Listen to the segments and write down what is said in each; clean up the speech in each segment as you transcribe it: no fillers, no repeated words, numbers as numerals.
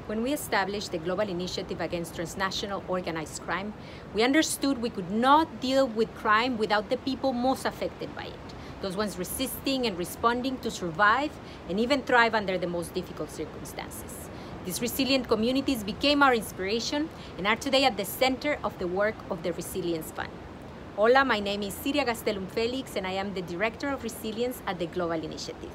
When we established the Global Initiative Against Transnational Organized Crime, we understood we could not deal with crime without the people most affected by it, those ones resisting and responding to survive and even thrive under the most difficult circumstances. These resilient communities became our inspiration and are today at the center of the work of the Resilience Fund. Hola, my name is Siria Gastélum Félix, and I am the Director of Resilience at the Global Initiative.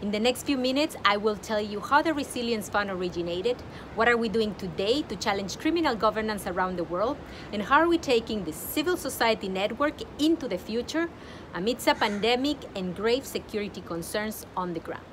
In the next few minutes, I will tell you how the Resilience Fund originated, what are we doing today to challenge criminal governance around the world, and how are we taking the civil society network into the future amidst a pandemic and grave security concerns on the ground.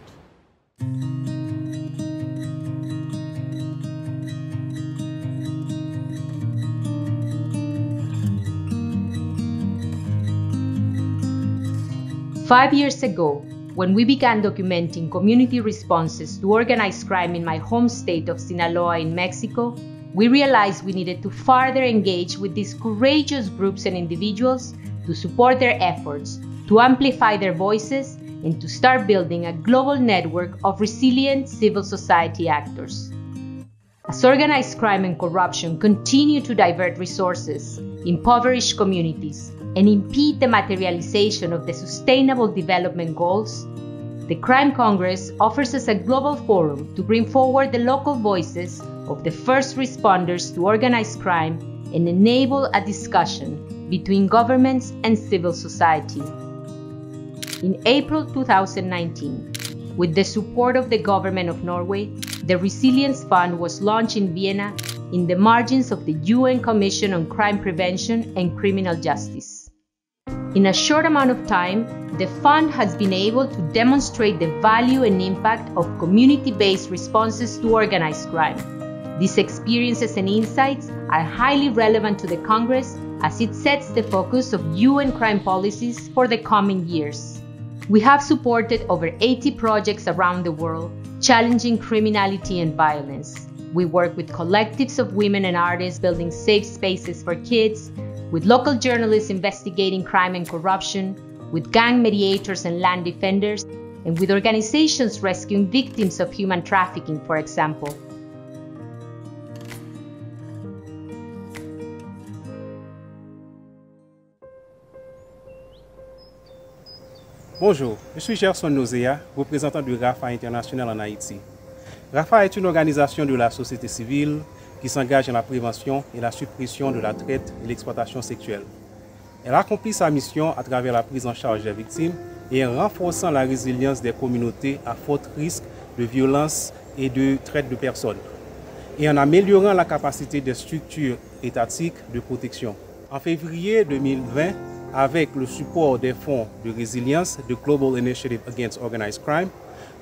Five years ago, when we began documenting community responses to organized crime in my home state of Sinaloa in Mexico, we realized we needed to further engage with these courageous groups and individuals to support their efforts, to amplify their voices, and to start building a global network of resilient civil society actors. As organized crime and corruption continue to divert resources, impoverish communities, and impede the materialization of the Sustainable Development Goals, the Crime Congress offers us a global forum to bring forward the local voices of the first responders to organized crime and enable a discussion between governments and civil society. In April 2019, with the support of the Government of Norway, the Resilience Fund was launched in Vienna in the margins of the UN Commission on Crime Prevention and Criminal Justice. In a short amount of time, the fund has been able to demonstrate the value and impact of community-based responses to organized crime. These experiences and insights are highly relevant to the Congress as it sets the focus of UN crime policies for the coming years. We have supported over 80 projects around the world, challenging criminality and violence. We work with collectives of women and artists building safe spaces for kids, with local journalists investigating crime and corruption, with gang mediators and land defenders, and with organizations rescuing victims of human trafficking, for example. Bonjour, je suis Gerson Nozea, représentant du RAFA International en Haïti. RAFA est une organisation de la société civile qui s'engage dans la prévention et la suppression de la traite et l'exploitation sexuelle. Elle accomplit sa mission à travers la prise en charge des victimes et en renforçant la résilience des communautés à fort risque de violence et de traite de personnes, et en améliorant la capacité des structures étatiques de protection. En février 2020, avec le support des fonds de résilience de Global Initiative Against Organized Crime,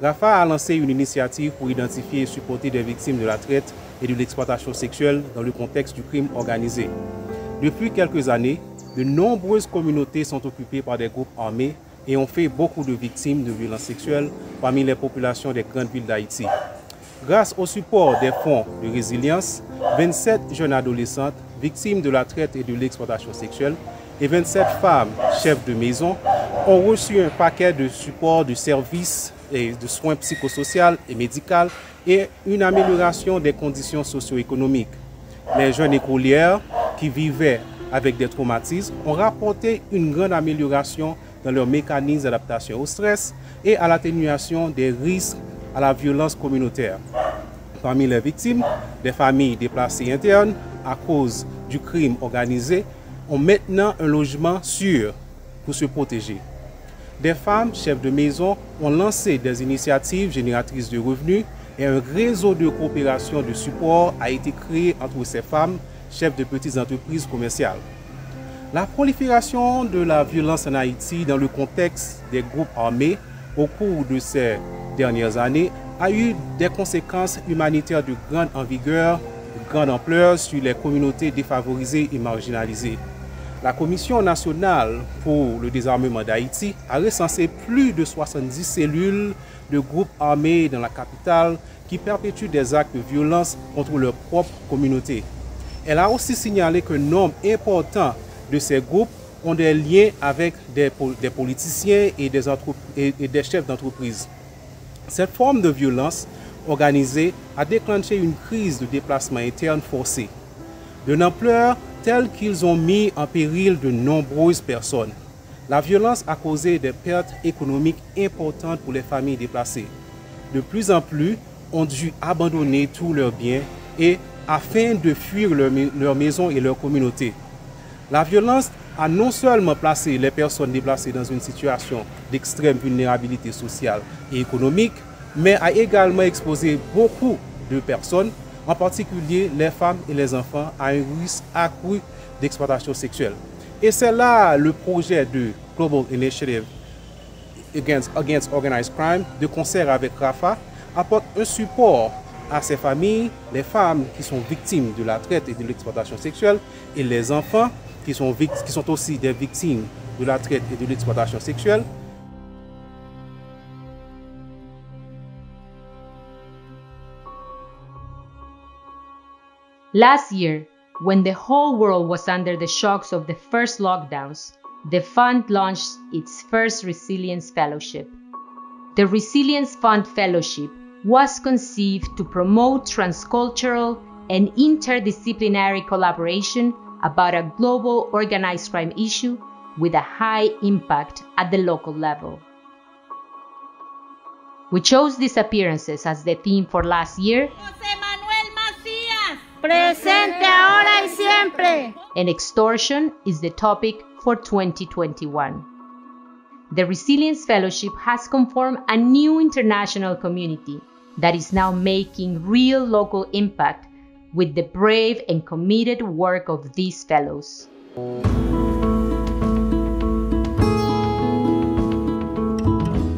RAFA a lancé une initiative pour identifier et supporter des victimes de la traite et de l'exploitation sexuelle dans le contexte du crime organisé. Depuis quelques années, de nombreuses communautés sont occupées par des groupes armés et ont fait beaucoup de victimes de violences sexuelles parmi les populations des grandes villes d'Haïti. Grâce au support des fonds de résilience, 27 jeunes adolescentes victimes de la traite et de l'exploitation sexuelle et 27 femmes chefs de maison ont reçu un paquet de support de services et de soins psychosociaux et médicaux et une amélioration des conditions socio-économiques. Les jeunes écolières qui vivaient avec des traumatismes ont rapporté une grande amélioration dans leur mécanisme d'adaptation au stress et à l'atténuation des risques à la violence communautaire. Parmi les victimes, des familles déplacées internes à cause du crime organisé ont maintenant un logement sûr pour se protéger. Des femmes chefs de maison ont lancé des initiatives génératrices de revenus et un réseau de coopération de support a été créé entre ces femmes chefs de petites entreprises commerciales. La prolifération de la violence en Haïti dans le contexte des groupes armés au cours de ces dernières années a eu des conséquences humanitaires de grande envergure, de grande ampleur sur les communautés défavorisées et marginalisées. La Commission nationale pour le désarmement d'Haïti a recensé plus de 70 cellules de groupes armés dans la capitale qui perpétuent des actes de violence contre leur propre communauté. Elle a aussi signalé qu'un nombre important de ces groupes ont des liens avec des politiciens et des chefs d'entreprise. Cette forme de violence organisée a déclenché une crise de déplacement interne forcé, d'une ampleur telle qu'ils ont mis en péril de nombreuses personnes. La violence a causé des pertes économiques importantes pour les familles déplacées. De plus en plus ont dû abandonner tous leurs biens et afin de fuir leur maison et leur communauté. La violence a non seulement placé les personnes déplacées dans une situation d'extrême vulnérabilité sociale et économique, mais a également exposé beaucoup de personnes, en particulier les femmes et les enfants, à un risque accru d'exploitation sexuelle. Et c'est là le projet de Global Initiative Against Organized Crime, de concert avec RAFA, apporte un support à ces familles, les femmes qui sont victimes de la traite et de l'exploitation sexuelle, et les enfants qui sont aussi des victimes de la traite et de l'exploitation sexuelle. Last year, when the whole world was under the shocks of the first lockdowns, the fund launched its first Resilience Fellowship. The Resilience Fund Fellowship was conceived to promote transcultural and interdisciplinary collaboration about a global organized crime issue with a high impact at the local level. We chose disappearances as the theme for last year, presente ahora y siempre, and extortion is the topic for 2021. The Resilience Fellowship has conformed a new international community that is now making real local impact with the brave and committed work of these fellows.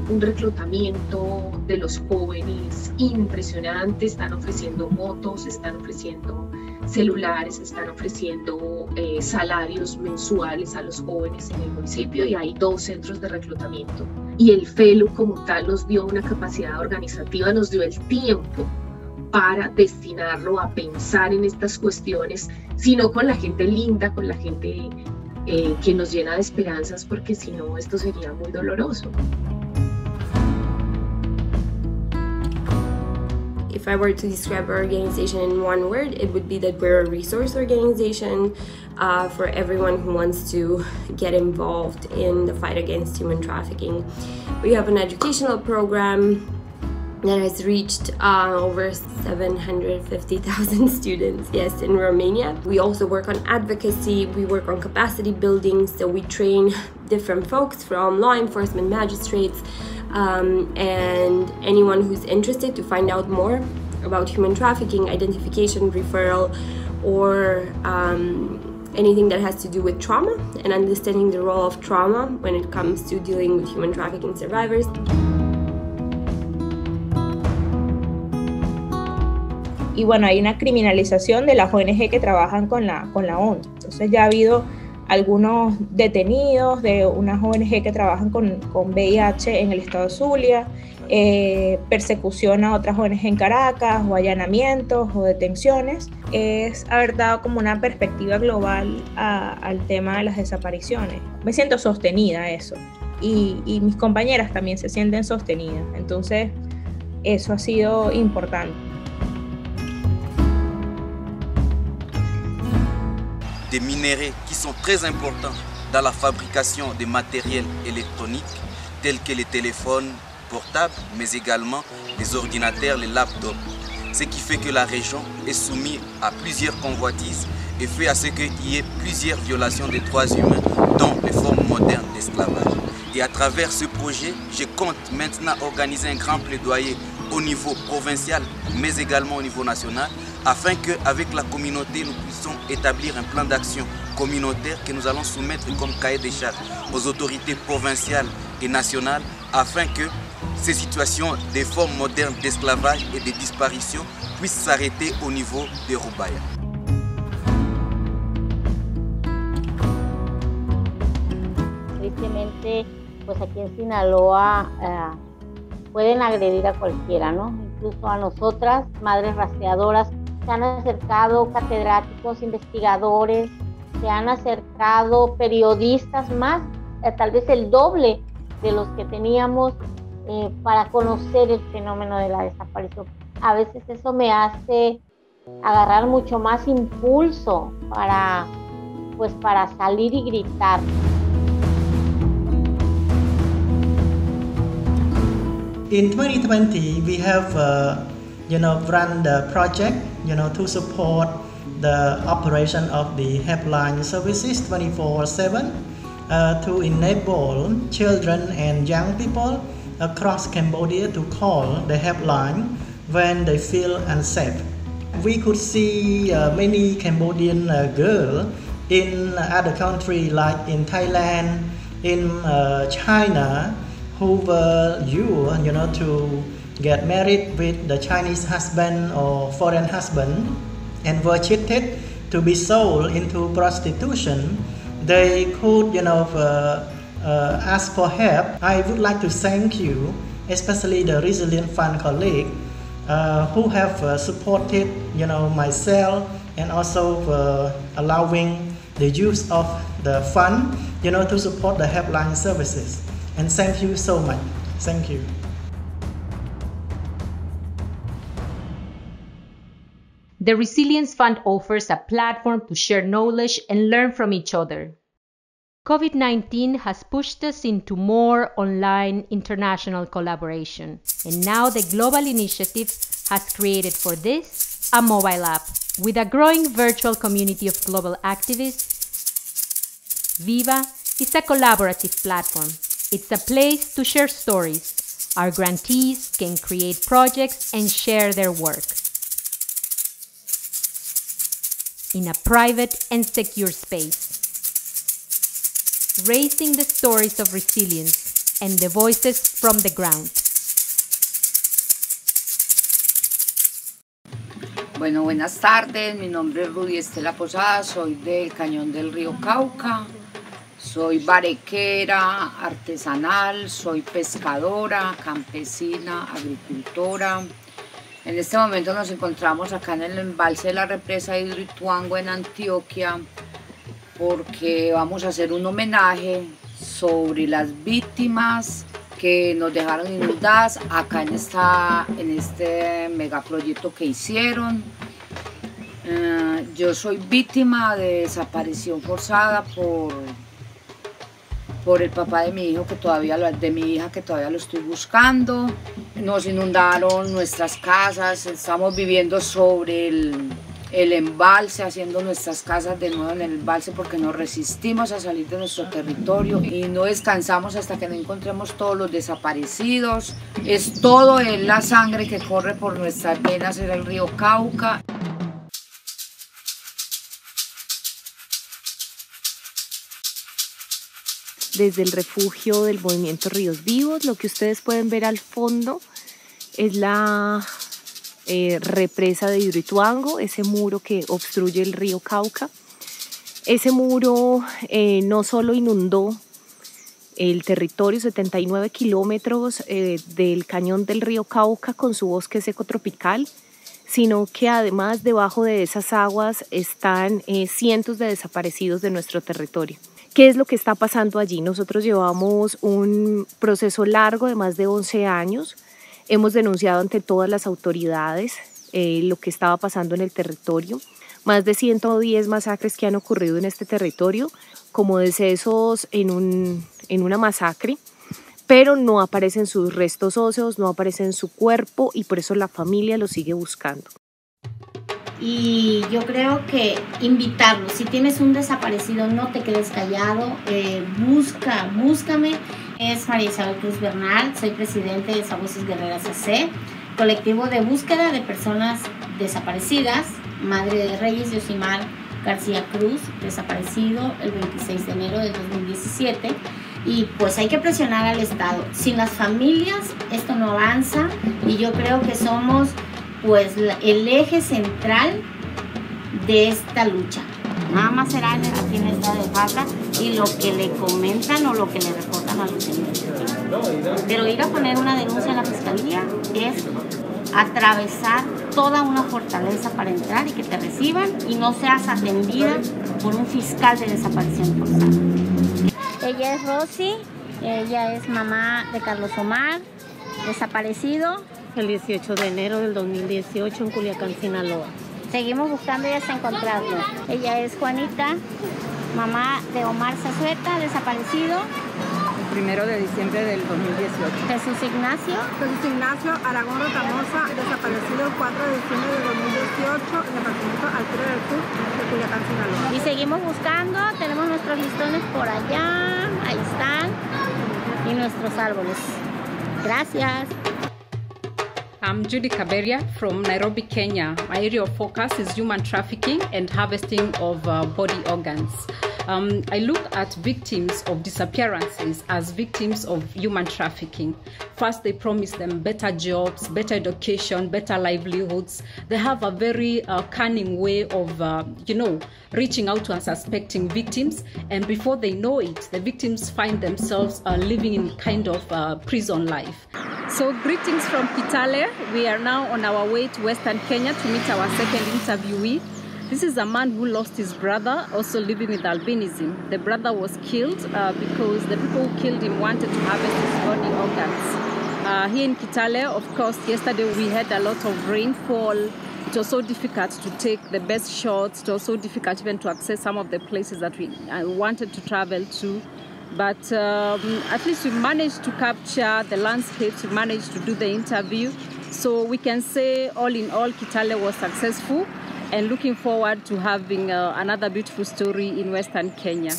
Un reclutamiento de los jóvenes impresionante, están ofreciendo motos, están ofreciendo celulares, están ofreciendo salarios mensuales a los jóvenes en el municipio y hay 2 centros de reclutamiento. Y el FELU como tal nos dio una capacidad organizativa, nos dio el tiempo para destinarlo a pensar en estas cuestiones, sino con la gente linda, con la gente que nos llena de esperanzas, porque si no esto sería muy doloroso. If I were to describe our organization in one word, it would be that we're a resource organization for everyone who wants to get involved in the fight against human trafficking. We have an educational program that has reached over 750,000 students, yes, in Romania. We also work on advocacy, we work on capacity building, so we train different folks from law enforcement magistrates, and anyone who's interested to find out more about human trafficking, identification, referral, or anything that has to do with trauma and understanding the role of trauma when it comes to dealing with human trafficking survivors. Y bueno, hay una criminalización de las ONG que trabajan con la ONU. Entonces ya ha habido algunos detenidos de unas ONG que trabajan con VIH en el estado de Zulia, persecución a otras ONG en Caracas, o allanamientos o detenciones. Es haber dado como una perspectiva global al tema de las desapariciones. Me siento sostenida a eso y mis compañeras también se sienten sostenidas. Entonces eso ha sido importante. Des minerais qui sont très importants dans la fabrication des matériels électroniques tels que les téléphones portables, mais également les ordinateurs, les laptops. Ce qui fait que la région est soumise à plusieurs convoitises et fait à ce qu'il y ait plusieurs violations des droits humains, dont les formes modernes d'esclavage. Et à travers ce projet, je compte maintenant organiser un grand plaidoyer au niveau provincial, mais également au niveau national, afin qu'avec la communauté, nous puissions établir un plan d'action communautaire que nous allons soumettre comme cahier des charges aux autorités provinciales et nationales, afin que ces situations des formes modernes d'esclavage et de disparition puissent s'arrêter au niveau des Rubaya. Tristemente, pues aquí en Sinaloa pueden agredir a cualquiera, ¿no? Incluso a nosotras, madres rastreadoras. Se han acercado catedráticos, investigadores, se han acercado periodistas más, tal vez el doble de los que teníamos para conocer el fenómeno de la desaparición A veces eso me hace agarrar mucho más impulso para salir y gritar. In 2020, we have run the project to support the operation of the helpline services 24/7 to enable children and young people across Cambodia to call the helpline when they feel unsafe. We could see many Cambodian girls in other countries like in Thailand, in China, who were to get married with the Chinese husband or foreign husband and were cheated to be sold into prostitution. They could ask for help. I would like to thank you, especially the Resilient Fund colleague who have supported myself and also allowing the use of the fund to support the helpline services. And thank you so much. Thank you. The Resilience Fund offers a platform to share knowledge and learn from each other. COVID-19 has pushed us into more online international collaboration, and now the Global Initiative has created for this a mobile app. With a growing virtual community of global activists, Viva is a collaborative platform. It's a place to share stories. Our grantees can create projects and share their work in a private and secure space, raising the stories of resilience and the voices from the ground. Bueno, buenas tardes, mi nombre es Rudy Estela Posada, soy del Cañón del Río Cauca, soy barequera, artesanal, soy pescadora, campesina, agricultora. En este momento nos encontramos acá en el embalse de la represa de Hidroituango en Antioquia porque vamos a hacer un homenaje sobre las víctimas que nos dejaron inundadas acá en este megaproyecto que hicieron. Yo soy víctima de desaparición forzada por el papá de mi hija que todavía lo estoy buscando. Nos inundaron nuestras casas, estamos viviendo sobre el embalse, haciendo nuestras casas de nuevo en el embalse porque nos resistimos a salir de nuestro territorio y no descansamos hasta que no encontremos todos los desaparecidos. Es la sangre que corre por nuestras venas en el río Cauca. Desde el refugio del movimiento Ríos Vivos, lo que ustedes pueden ver al fondo es la represa de Hidroituango, ese muro que obstruye el río Cauca. Ese muro no solo inundó el territorio, 79 kilómetros del cañón del río Cauca con su bosque seco tropical, sino que además debajo de esas aguas están cientos de desaparecidos de nuestro territorio. ¿Qué es lo que está pasando allí? Nosotros llevamos un proceso largo de más de 11 años. Hemos denunciado ante todas las autoridades lo que estaba pasando en el territorio. Más de 110 masacres que han ocurrido en este territorio, como decesos en una masacre, pero no aparecen sus restos óseos, no aparecen su cuerpo y por eso la familia lo sigue buscando. Y yo creo que invitarlos, si tienes un desaparecido, no te quedes callado, búscame. Es María Isabel Cruz Bernal, soy presidente de Voces Guerreras AC, colectivo de búsqueda de personas desaparecidas, madre de Reyes Yosimar García Cruz, desaparecido el 26 de enero del 2017. Y pues hay que presionar al Estado. Sin las familias esto no avanza y yo creo que somos pues el eje central de esta lucha. Nada más será aquí en el estado de Oaxaca y lo que le comentan o lo que le reportan a los demás. Pero ir a poner una denuncia en la fiscalía es atravesar toda una fortaleza para entrar y que te reciban y no seas atendida por un fiscal de desaparición forzada. Ella es Rosy, ella es mamá de Carlos Omar, desaparecido. el 18 de enero del 2018 en Culiacán, Sinaloa. Seguimos buscando y hasta encontrarlo. Ella es Juanita, mamá de Omar Zazueta, desaparecido. El 1 de diciembre del 2018. Jesús Ignacio Aragón Rotamosa, desaparecido el 4 de diciembre del 2018 en el departamento Altura del Sur de Culiacán, Sinaloa. Y seguimos buscando, tenemos nuestros listones por allá, ahí están, y nuestros árboles. Gracias. I'm Judy Kaberia from Nairobi, Kenya. My area of focus is human trafficking and harvesting of body organs. I look at victims of disappearances as victims of human trafficking. First, they promise them better jobs, better education, better livelihoods. They have a very cunning way of, reaching out to unsuspecting victims. And before they know it, the victims find themselves living in kind of prison life. So greetings from Kitale. We are now on our way to Western Kenya to meet our second interviewee. This is a man who lost his brother, also living with albinism. The brother was killed because the people who killed him wanted to harvest his body organs. Here in Kitale, of course, yesterday we had a lot of rainfall. It was so difficult to take the best shots. It was so difficult even to access some of the places that we wanted to travel to. But at least we managed to capture the landscapes, we managed to do the interview. So we can say all in all, Kitale was successful, and looking forward to having another beautiful story in Western Kenya.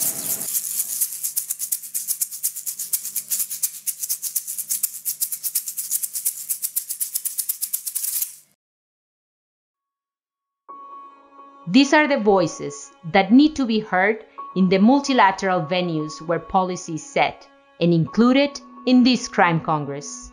These are the voices that need to be heard in the multilateral venues where policy is set and included in this Crime Congress.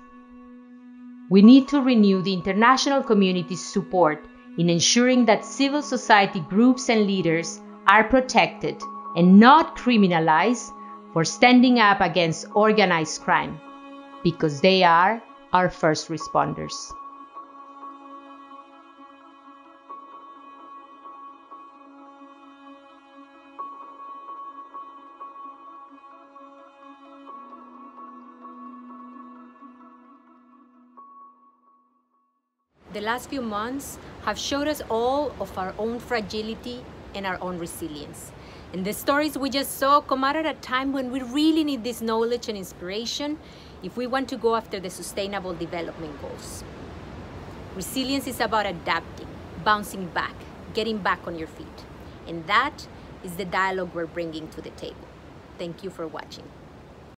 We need to renew the international community's support in ensuring that civil society groups and leaders are protected and not criminalized for standing up against organized crime, because they are our first responders. The last few months have showed us all of our own fragility and our own resilience. And the stories we just saw come out at a time when we really need this knowledge and inspiration if we want to go after the Sustainable Development Goals. Resilience is about adapting, bouncing back, getting back on your feet. And that is the dialogue we're bringing to the table. Thank you for watching.